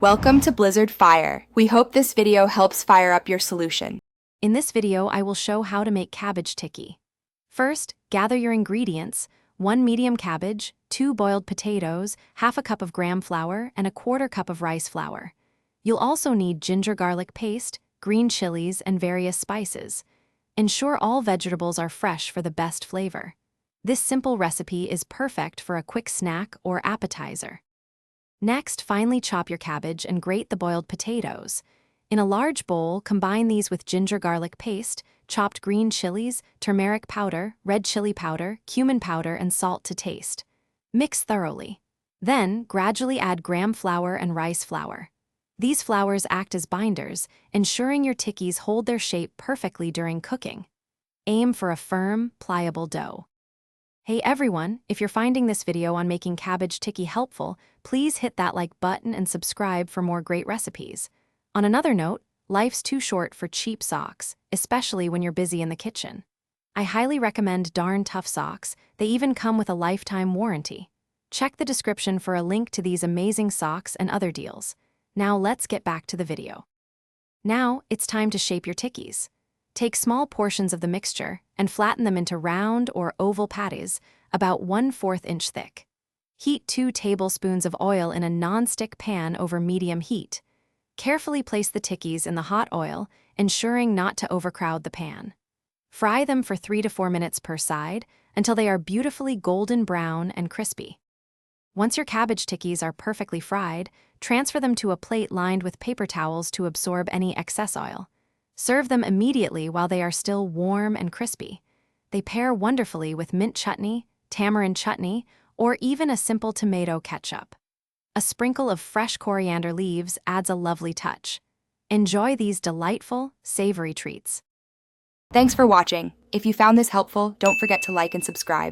Welcome to Blizzard Fire. We hope this video helps fire up your solution. In this video, I will show how to make cabbage tikki. First, gather your ingredients: 1 medium cabbage, 2 boiled potatoes, half a cup of gram flour, and a quarter cup of rice flour. You'll also need ginger garlic paste, green chilies, and various spices. Ensure all vegetables are fresh for the best flavor. This simple recipe is perfect for a quick snack or appetizer. Next, finely chop your cabbage and grate the boiled potatoes. In a large bowl, combine these with ginger garlic paste, chopped green chilies, turmeric powder, red chili powder, cumin powder, and salt to taste. Mix thoroughly. Then, gradually add gram flour and rice flour. These flours act as binders, ensuring your tikkis hold their shape perfectly during cooking. Aim for a firm, pliable dough. Hey everyone, if you're finding this video on making cabbage tikki helpful, please hit that like button and subscribe for more great recipes. On another note, life's too short for cheap socks, especially when you're busy in the kitchen. I highly recommend Darn Tough socks. They even come with a lifetime warranty. Check the description for a link to these amazing socks and other deals. Now let's get back to the video. Now it's time to shape your tikkis. Take small portions of the mixture and flatten them into round or oval patties about 1/4 inch thick. Heat 2 tablespoons of oil in a non-stick pan over medium heat. Carefully place the tikkis in the hot oil, ensuring not to overcrowd the pan. Fry them for 3 to 4 minutes per side until they are beautifully golden brown and crispy. Once your cabbage tikkis are perfectly fried, transfer them to a plate lined with paper towels to absorb any excess oil. Serve them immediately while they are still warm and crispy. They pair wonderfully with mint chutney, tamarind chutney, or even a simple tomato ketchup. A sprinkle of fresh coriander leaves adds a lovely touch. Enjoy these delightful, savory treats. Thanks for watching. If you found this helpful, don't forget to like and subscribe.